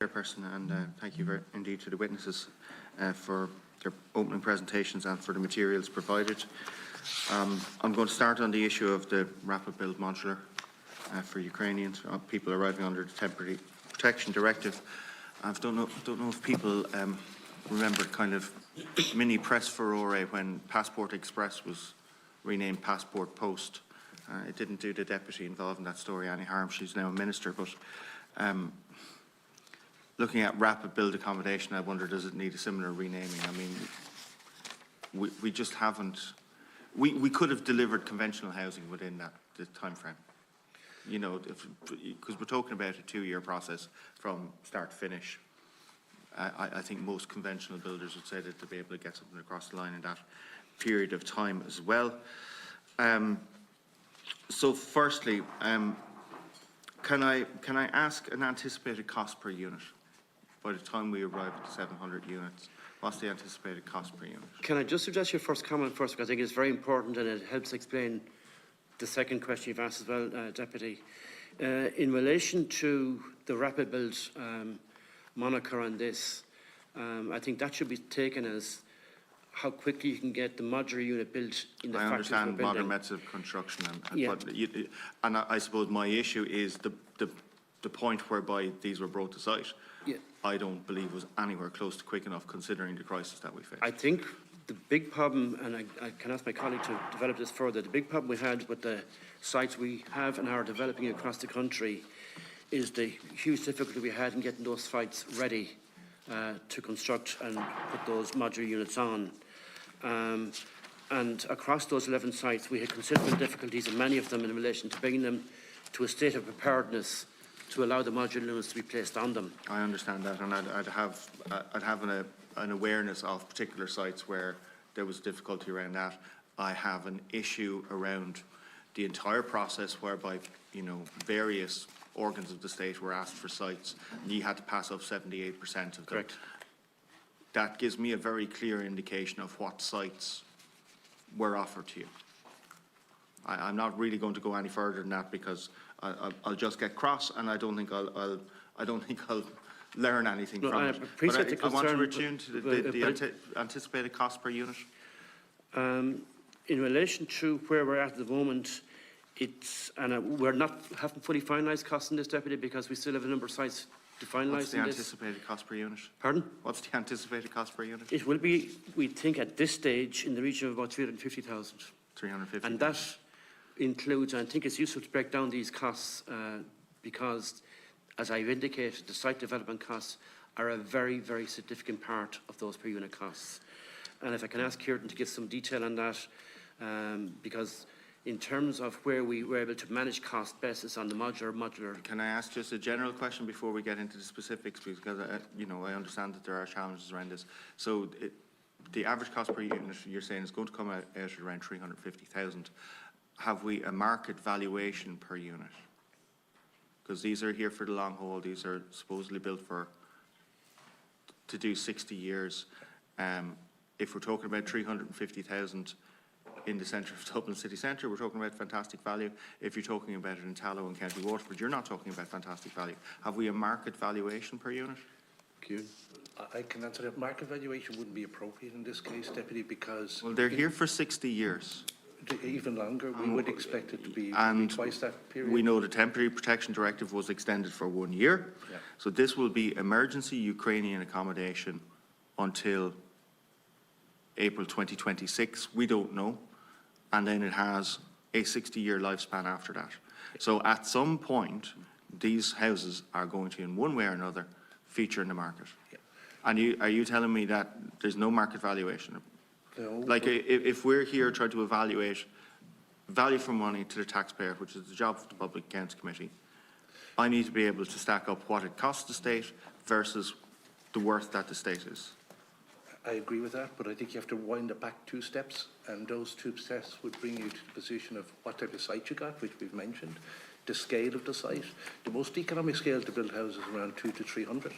Chairperson, and thank you very indeed to the witnesses for their opening presentations and for the materials provided. I'm going to start on the issue of the rapid build modular for Ukrainians, people arriving under the Temporary Protection Directive. I don't know if people remember kind of mini press furore when Passport Express was renamed Passport Post. It didn't do the deputy involved in that story any harm. She's now a minister, but looking at rapid build accommodation, I wonder, does it need a similar renaming? I mean, we just haven't. We could have delivered conventional housing within the time frame. You know, because we're talking about a 2-year process from start to finish. I think most conventional builders would say that they'll be able to get something across the line in that period of time as well. So firstly, can I ask an anticipated cost per unit? By the time we arrive at the 700 units, what's the anticipated cost per unit? Can I just suggest your first comment first, because I think it's very important and it helps explain the second question you've asked as well, Deputy. In relation to the rapid build moniker on this, I think that should be taken as how quickly you can get the modular unit built in the factories. I understand modern methods of construction, and I suppose my issue is the point whereby these were brought to site. Yeah. I don't believe was anywhere close to quick enough, considering the crisis that we faced. I think the big problem, and I can ask my colleague to develop this further, the big problem we had with the sites we have and are developing across the country is the huge difficulty we had in getting those sites ready to construct and put those modular units on. And across those 11 sites, we had considerable difficulties in many of them in relation to bringing them to a state of preparedness to allow the modular units to be placed on them. I understand that, and I'd have an awareness of particular sites where there was difficulty around that. I have an issue around the entire process whereby, you know, various organs of the state were asked for sites, and you had to pass up 78% of them. Correct. That gives me a very clear indication of what sites were offered to you. I'm not really going to go any further than that, because I'll just get cross, and I don't think I'll learn anything from it. But I want to return to the anticipated cost per unit. In relation to where we're at the moment, we're haven't fully finalised costs in this, Deputy, because we still have a number of sites to finalise. What's the anticipated cost per unit? Pardon? What's the anticipated cost per unit? It will be, we think, at this stage, in the region of about 350,000. 350. And that includes, and I think it's useful to break down these costs because, as I've indicated, the site development costs are a very, very significant part of those per unit costs. And if I can ask Kieran to give some detail on that, because in terms of where we were able to manage cost basis on the modular. Can I ask just a general question before we get into the specifics, because you know, I understand that there are challenges around this. So the average cost per unit you're saying is going to come out at around 350,000. Have we a market valuation per unit? Because these are here for the long haul. These are supposedly built to do 60 years. If we're talking about 350,000 in the centre of Dublin city centre, we're talking about fantastic value. If you're talking about it in Tallow and County Waterford, you're not talking about fantastic value. Have we a market valuation per unit? I can answer that. Market valuation wouldn't be appropriate in this case, Deputy, because... Well, they're here for 60 years. Even longer. We would expect it to be twice that period. We know the Temporary Protection Directive was extended for 1 year. Yeah. So this will be emergency Ukrainian accommodation until April 2026. We don't know. And then it has a 60-year lifespan after that. So at some point, these houses are going to, in one way or another, feature in the market. Yeah. And are you telling me that there's no market valuation? No. Like, if we're here trying to evaluate value for money to the taxpayer, which is the job of the Public Accounts Committee, I need to be able to stack up what it costs the state versus the worth that the state is. I agree with that, but I think you have to wind it back 2 steps, and those 2 steps would bring you to the position of what type of site you got, which we've mentioned, the scale of the site. The most economic scale to build houses is around 200 to 300.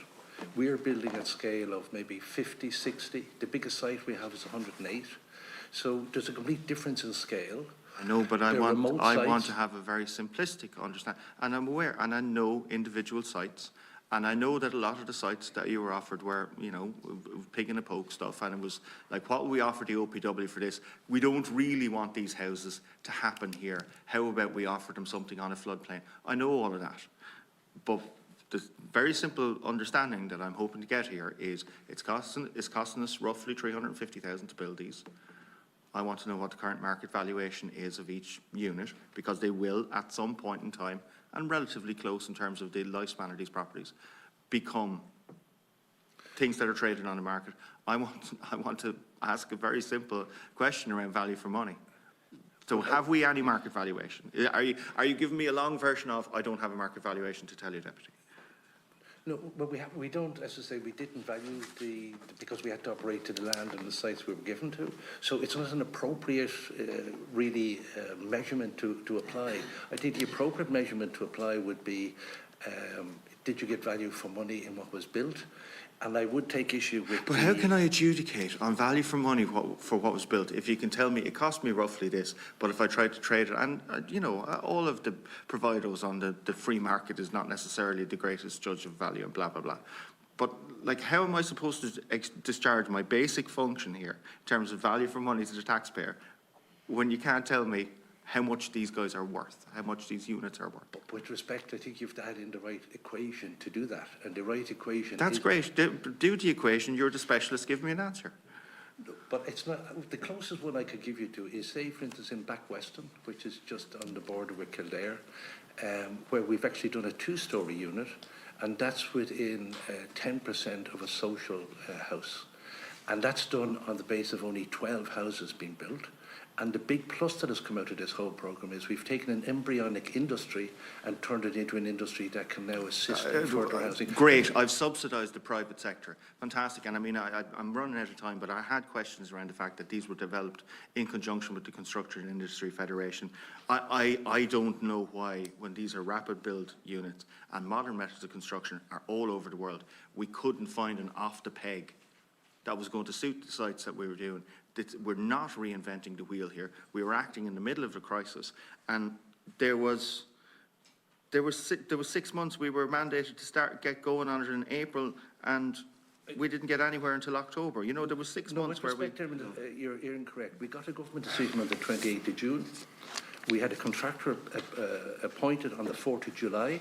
We're building at scale of maybe 50, 60. The biggest site we have is 108. So there's a complete difference in scale. I know, but I want to have a very simplistic understanding. And I'm aware, and I know individual sites, And I know that a lot of the sites that you were offered were, you know, pig in a poke stuff, and it was like, what will we offer the OPW for this? We don't really want these houses to happen here. How about we offer them something on a floodplain? I know all of that, but the very simple understanding that I'm hoping to get here is it's costing us roughly 350,000 to build these. I want to know what the current market valuation is of each unit, because they will, at some point in time, and relatively close in terms of the lifespan of these properties, become things that are traded on the market. I want to ask a very simple question around value for money. So have we any market valuation? Are you giving me a long version of, I don't have a market valuation to tell you, Deputy? No, but we don't, as I say, we didn't value because we had to operate to the land and the sites we were given to. So it's not an appropriate, measurement to apply. I think the appropriate measurement to apply would be, did you get value for money in what was built? And I would take issue with. But how can I adjudicate on value for money for what was built if you can tell me it cost me roughly this, but if I tried to trade it, and you know, all of the provisos on the free market is not necessarily the greatest judge of value and blah, blah, blah. But like, how am I supposed to discharge my basic function here in terms of value for money to the taxpayer when you can't tell me how much these guys are worth, how much these units are worth? But with respect, I think you have to add in the right equation to do that. And the right equation That's great. Do the equation. You're the specialist. Give me an answer. But it's not, the closest one I could give you to is, say, for instance, in Back Weston, which is just on the border with Kildare, where we've actually done a two-storey unit, and that's within 10% of a social house. And that's done on the basis of only 12 houses being built. And the big plus that has come out of this whole programme is we've taken an embryonic industry and turned it into an industry that can now assist in further housing. Great. I've subsidised the private sector. Fantastic. And I mean, I'm running out of time, but I had questions around the fact that these were developed in conjunction with the Construction Industry Federation. I don't know why, when these are rapid build units and modern methods of construction are all over the world, we couldn't find an off the peg that was going to suit the sites that we were doing. We're not reinventing the wheel here. We were acting in the middle of a crisis, and there was 6 months we were mandated to get going on it in April, and we didn't get anywhere until October. You know, there was 6 months where you're incorrect. We got a government decision on the 28th of June. We had a contractor appointed on the 4th of July.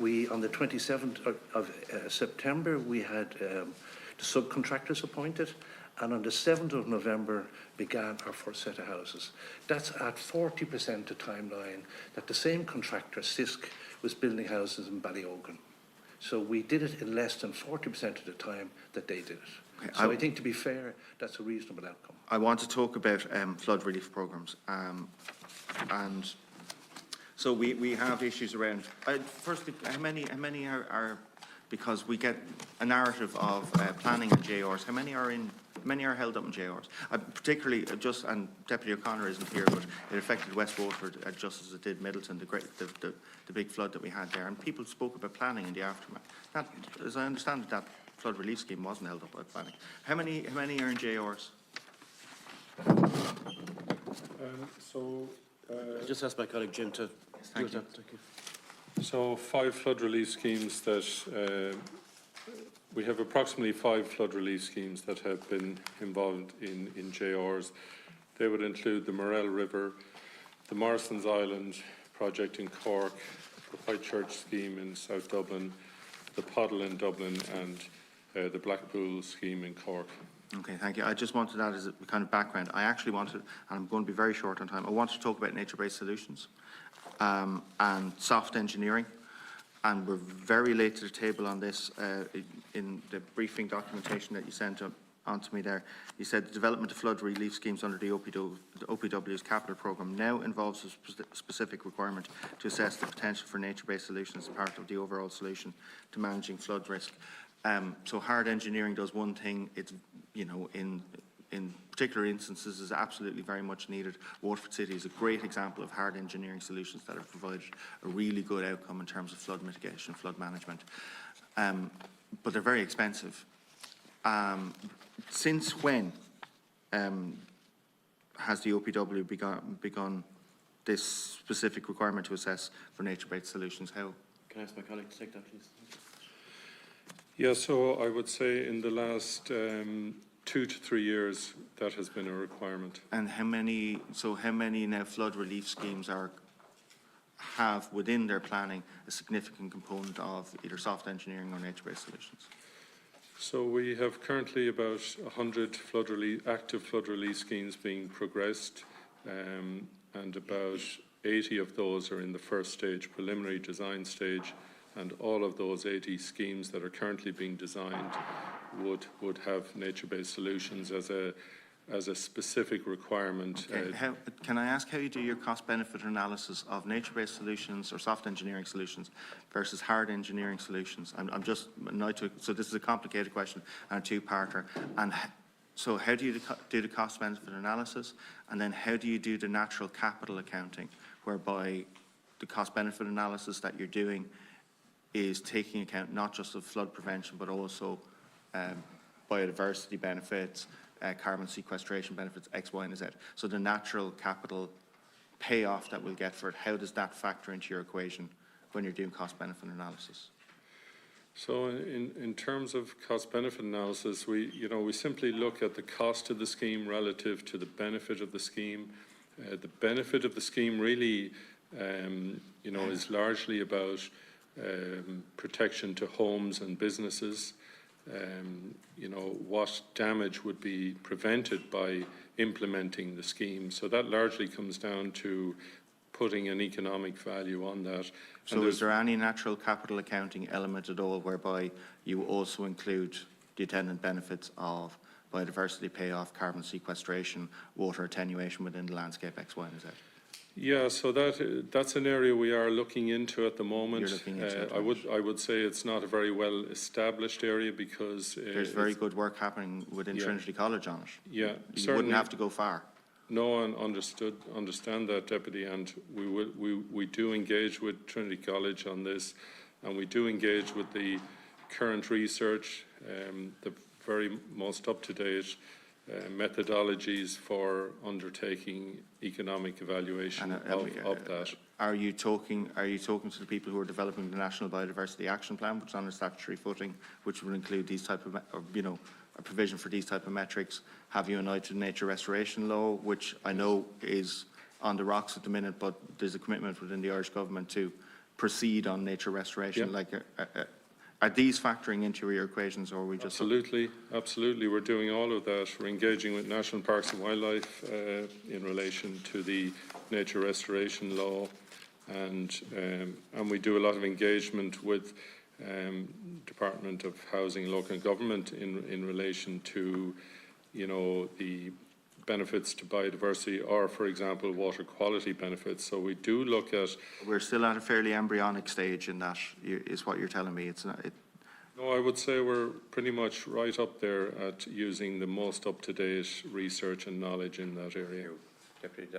On the 27th of September, we had the subcontractors appointed. And on the 7th of November began our first set of houses. That's at 40% the timeline that the same contractor, CISC, was building houses in Ballyogan. So we did it in less than 40% of the time that they did it. Okay, so I think, to be fair, that's a reasonable outcome. I want to talk about flood relief programmes. And so we have issues around, firstly, how many are, because we get a narrative of planning and JRs, how many are held up in JRs? Particularly, and Deputy O'Connor isn't here, but it affected West Waterford just as it did Middleton, the big flood that we had there. And people spoke about planning in the aftermath. That, as I understand it, that flood relief scheme wasn't held up by planning. How many are in JRs? I just asked my colleague Jim to do that. Thank you. So 5 flood relief schemes that we have approximately 5 flood relief schemes that have been involved in JRs. They would include the Morell River, the Morrison's Island project in Cork, the Whitechurch scheme in South Dublin, the Poddle in Dublin, and the Blackpool scheme in Cork. Okay, thank you. I just wanted that as a kind of background. I actually wanted, and I'm going to be very short on time, I wanted to talk about nature-based solutions and soft engineering. And we're very late to the table on this. In the briefing documentation that you sent on to me there, you said the development of flood relief schemes under the OPW's capital programme now involves a specific requirement to assess the potential for nature-based solutions as part of the overall solution to managing flood risk. So hard engineering does one thing. It's, you know, in particular instances is absolutely very much needed. Waterford City is a great example of hard engineering solutions that have provided a really good outcome in terms of flood mitigation, flood management. But they're very expensive. Since when has the OPW begun this specific requirement to assess for nature-based solutions? How? Can I ask my colleague to take that, please? Yeah, so I would say in the last 2 to 3 years, that has been a requirement. And how many now flood relief schemes have within their planning a significant component of either soft engineering or nature-based solutions? So we have currently about 100 active flood relief schemes being progressed, and about 80 of those are in the first stage, preliminary design stage, and all of those 80 schemes that are currently being designed would have nature-based solutions as a specific requirement. Okay. Can I ask how you do your cost-benefit analysis of nature-based solutions or soft engineering solutions versus hard engineering solutions? I'm just annoyed to, so this is a complicated question and a two-parter. And so how do you do the cost-benefit analysis? And then how do you do the natural capital accounting, whereby the cost-benefit analysis that you're doing is taking account not just of flood prevention, but also biodiversity benefits, carbon sequestration benefits, X, Y, and Z. So the natural capital payoff that we'll get for it, how does that factor into your equation when you're doing cost-benefit analysis? So in terms of cost-benefit analysis, we simply look at the cost of the scheme relative to the benefit of the scheme. The benefit of the scheme really, is largely about protection to homes and businesses. What damage would be prevented by implementing the scheme. So that largely comes down to putting an economic value on that. So is there any natural capital accounting element at all whereby you also include the attendant benefits of biodiversity payoff, carbon sequestration, water attenuation within the landscape, X, Y, and Z? Yeah, so that's an area we are looking into at the moment. You're looking into it, I would say it's not a very well established area because there's very good work happening within Trinity College on it. Yeah, you wouldn't have to go far. No, and understand that, Deputy, and we do engage with Trinity College on this, and we do engage with the current research, the very most up-to-date methodologies for undertaking economic evaluation of that. Are you talking to the people who are developing the National Biodiversity Action Plan, which is on a statutory footing, which would include these type of, a provision for these type of metrics? Have you an eye to nature restoration law, which I know is on the rocks at the minute, but there's a commitment within the Irish government to proceed on nature restoration? Yeah. Are these factoring into your equations, or are we just... Absolutely. We're doing all of that. We're engaging with National Parks and Wildlife in relation to the nature restoration law, and we do a lot of engagement with Department of Housing and Local Government in relation to, the benefits to biodiversity, or, for example, water quality benefits. So we do look at... We're still at a fairly embryonic stage in that, is what you're telling me. It's not... No, I would say we're pretty much right up there at using the most up-to-date research and knowledge in that area. Deputy